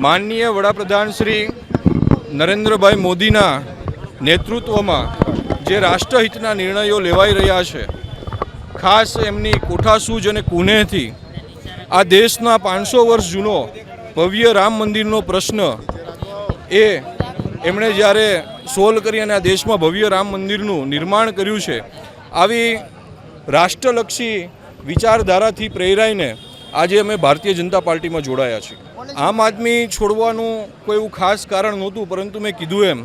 માનનીય વડાપ્રધાન શ્રી નરેન્દ્રભાઈ મોદીના નેતૃત્વમાં જે રાષ્ટ્રહિતના નિર્ણયો લેવાઈ રહ્યા છે, ખાસ એમની કોઠાસૂઝ અને કુનેહથી આ દેશના 500 વર્ષ જૂનો ભવ્ય રામ મંદિરનો પ્રશ્ન એ એમણે જ્યારે સોલ્વ કરી અને આ દેશમાં ભવ્ય રામ મંદિરનું નિર્માણ કર્યું છે, આવી રાષ્ટ્રલક્ષી વિચારધારાથી પ્રેરાઈને આજે અમે ભારતીય જનતા પાર્ટીમાં જોડાયા છીએ. આમ આદમી છોડવાનું કોઈ એવું ખાસ કારણ નહોતું, પરંતુ મેં કીધું એમ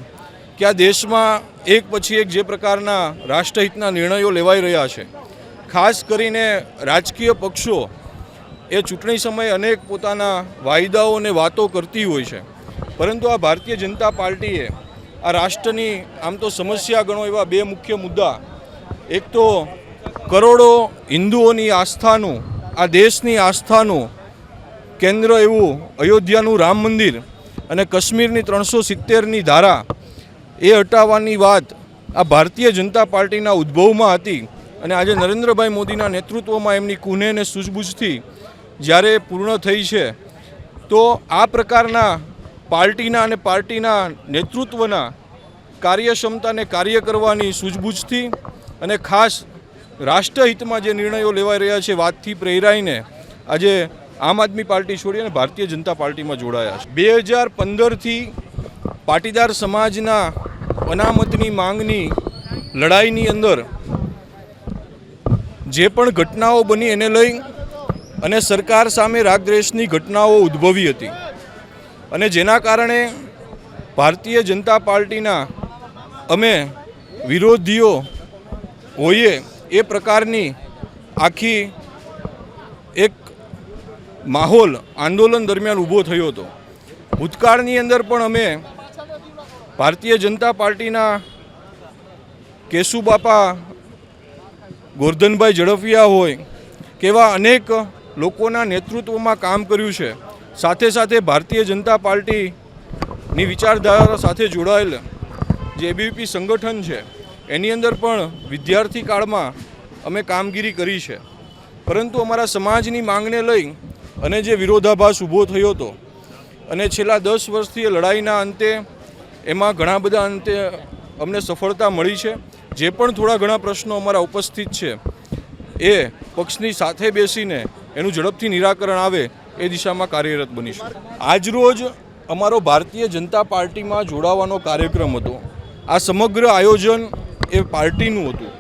કે આ દેશમાં એક પછી એક જે પ્રકારના રાષ્ટ્રહિતના નિર્ણયો લેવાઈ રહ્યા છે, ખાસ કરીને રાજકીય પક્ષો એ ચૂંટણી સમયે અનેક પોતાના વાયદાઓ અને વાતો કરતી હોય છે, પરંતુ આ ભારતીય જનતા પાર્ટીએ આ રાષ્ટ્રની આમ તો સમસ્યા ગણો એવા બે મુખ્ય મુદ્દા, એક તો કરોડો હિન્દુઓની આસ્થાનું, આ દેશની આસ્થાનું કેન્દ્ર એવું અયોધ્યાનું રામ મંદિર અને કાશ્મીરની 370ની ધારા એ હટાવવાની વાત આ ભારતીય જનતા પાર્ટીના ઉદ્ભવમાં હતી. અને આજે નરેન્દ્રભાઈ મોદીના નેતૃત્વમાં એમની કુનેહ અને સૂઝબૂઝથી જ્યારે પૂર્ણ થઈ છે, તો આ પ્રકારના પાર્ટીના અને પાર્ટીના નેતૃત્વના કાર્યક્ષમતાને કાર્ય કરવાની સૂઝબૂઝથી અને ખાસ રાષ્ટ્રહિતમાં જે નિર્ણયો લેવાઈ રહ્યા છે વાતથી પ્રેરાઈને આજે આમ આદમી પાર્ટી છોડી અને ભારતીય જનતા પાર્ટીમાં જોડાયા છે. 2015થી પાટીદાર સમાજના અનામતની માંગની લડાઈની અંદર જે પણ ઘટનાઓ બની એને લઈ અને સરકાર સામે રાગદ્વેષની ઘટનાઓ ઉદ્ભવી હતી, અને જેના કારણે ભારતીય જનતા પાર્ટીના અમે વિરોધીઓ હોઈએ એ પ્રકારની આખી એક માહોલ આંદોલન દરમિયાન ઊભો થયો હતો. ભૂતકાળની અંદર પણ અમે ભારતીય જનતા પાર્ટીના કેશુબાપા ગોરધનભાઈ ઝડફિયા હોય કેવા અનેક લોકોના નેતૃત્વમાં કામ કર્યું છે. સાથે સાથે ભારતીય જનતા પાર્ટીની વિચારધારા સાથે જોડાયેલ જે એબીવીપી સંગઠન છે એની અંદર પણ વિદ્યાર્થી કાળમાં અમે કામગીરી કરી છે, પરંતુ અમારા સમાજની માંગને લઈ અને જે વિરોધાભાસ ઊભો થયો હતો અને છેલ્લા 10 વર્ષથી લડાઈના અંતે એમાં ઘણા બધા અંતે અમને સફળતા મળી છે. જે પણ થોડા ઘણા પ્રશ્નો અમારા ઉપસ્થિત છે એ પક્ષની સાથે બેસીને એનું ઝડપથી નિરાકરણ આવે એ દિશામાં કાર્યરત બનીશું. આજરોજ અમારો ભારતીય જનતા પાર્ટીમાં જોડાવાનો કાર્યક્રમ હતો. આ સમગ્ર આયોજન એ પાર્ટીનું હતું,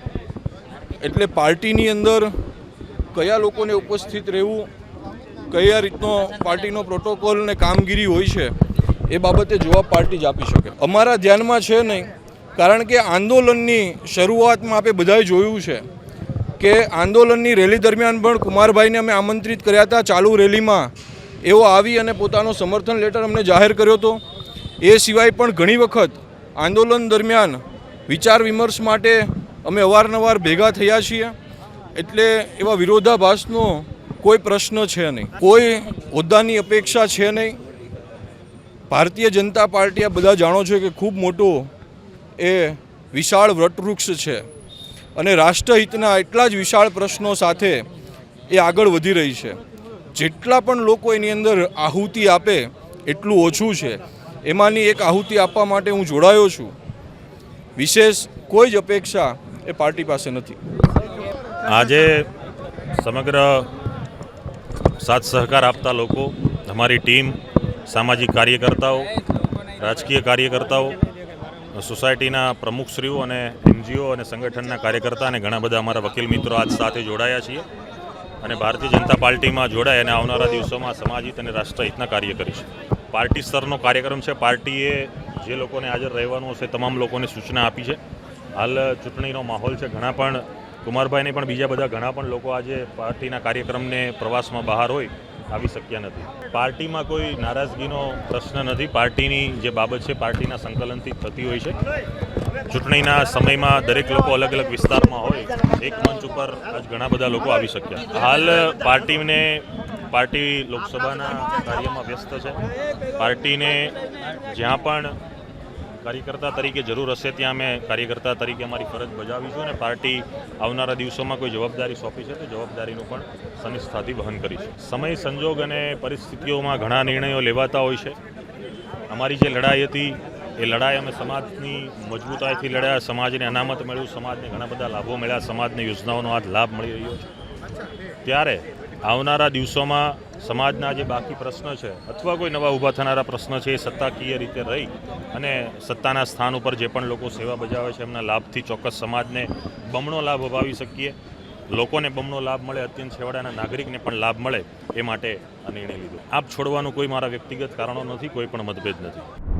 એટલે પાર્ટીની અંદર કયા લોકોને ઉપસ્થિત રહેવું, કયા રીતનો પાર્ટીનો પ્રોટોકોલ અને કામગીરી હોય છે એ બાબતે જવાબ પાર્ટી જ આપી શકે. અમારા ધ્યાનમાં છે નહીં, કારણ કે આંદોલનની શરૂઆતમાં આપણે બધાએ જોયું છે કે આંદોલનની રેલી દરમિયાન પણ કુમારભાઈને અમે આમંત્રિત કર્યા હતા. ચાલુ રેલીમાં એઓ આવી અને પોતાનો સમર્થન લેટર અમને જાહેર કર્યો હતો. એ સિવાય પણ ઘણી વખત આંદોલન દરમિયાન વિચાર વિમર્શ માટે અમે અવારનવાર ભેગા થયા છીએ, એટલે એવા વિરોધાભાસનો કોઈ પ્રશ્ન છે નહીં, કોઈ હોદ્દાની અપેક્ષા છે નહીં. ભારતીય જનતા પાર્ટી આ બધા જાણો છો કે ખૂબ મોટો એ વિશાળ વટવૃક્ષ છે, અને રાષ્ટ્રહિતના એટલા જ વિશાળ પ્રશ્નો સાથે એ આગળ વધી રહી છે. જેટલા પણ લોકો એની અંદર આહુતિ આપે એટલું ઓછું છે. એમાંની એક આહુતિ આપવા માટે હું જોડાયો છું. વિશેષ કોઈ જ અપેક્ષા એ પાર્ટી પાસે નથી. આજે સમગ્ર સાથ સહકાર આપતા લોકો, અમારી ટીમ, સામાજિક કાર્યકર્તાઓ, રાજકીય કાર્યકર્તાઓ, સોસાયટીના પ્રમુખશ્રીઓ અને એનજીઓ અને સંગઠનના કાર્યકર્તા અને ઘણા બધા અમારા વકીલ મિત્રો આજ સાથે જોડાયા છીએ અને ભારતીય જનતા પાર્ટીમાં જોડાય અને આવનારા દિવસોમાં સમાજહિત અને રાષ્ટ્રહિતના કાર્ય કરીશું. પાર્ટી સ્તરનો કાર્યક્રમ છે. પાર્ટીએ જે લોકોને હાજર રહેવાનું હશે તમામ લોકોને સૂચના આપી છે. હાલ ચૂંટણીનો માહોલ છે. ઘણા પણ કુમારભાઈને પણ બીજા બધા ઘણા પણ લોકો આજે પાર્ટીના કાર્યક્રમને પ્રવાસમાં બહાર હોય આવી શક્યા નથી. પાર્ટીમાં કોઈ નારાજગીનો પ્રશ્ન નથી. પાર્ટીની જે બાબત છે પાર્ટીના સંકલનથી થતી હોય છે. ચૂંટણીના સમયમાં દરેક લોકો અલગ અલગ વિસ્તારમાં હોય, એક મંચ ઉપર આજ ઘણા બધા લોકો આવી શક્યા. હાલ પાર્ટી લોકસભાના કાર્યમાં વ્યસ્ત છે. પાર્ટીને જ્યાં પણ કાર્યકર્તા તરીકે જરૂર હશે ત્યાં અમે કાર્યકર્તા તરીકે અમારી ફરજ બજાવીશું અને પાર્ટી આવનારા દિવસોમાં કોઈ જવાબદારી સોંપી છે તો જવાબદારીનું પણ સનિષ્ઠાથી વહન કરીશું. સમય સંજોગ અને પરિસ્થિતિઓમાં ઘણા નિર્ણયો લેવાતા હોય છે. અમારી જે લડાઈ હતી એ લડાઈ અમે સમાજની મજબૂતાઈથી લડ્યા, સમાજને અનામત મળ્યું, સમાજને ઘણા બધા લાભો મળ્યા, સમાજની યોજનાઓનો આજ લાભ મળી રહ્યો છે. ત્યારે આવનારા દિવસોમાં સમાજના જે બાકી પ્રશ્ન છે અથવા કોઈ નવા ઊભા થનારા પ્રશ્ન છે એ સત્તાકીય રીતે રહી અને સત્તાના સ્થાન ઉપર જે પણ લોકો સેવા બજાવે છે એમના લાભથી ચોક્કસ સમાજને બમણો લાભ અપાવી શકીએ, લોકોને બમણો લાભ મળે, અત્યંત છેવાડાના નાગરિકને પણ લાભ મળે એ માટે આ નિર્ણય લીધો. આપ છોડવાનું કોઈ મારા વ્યક્તિગત કારણો નથી, કોઈ પણ મતભેદ નથી.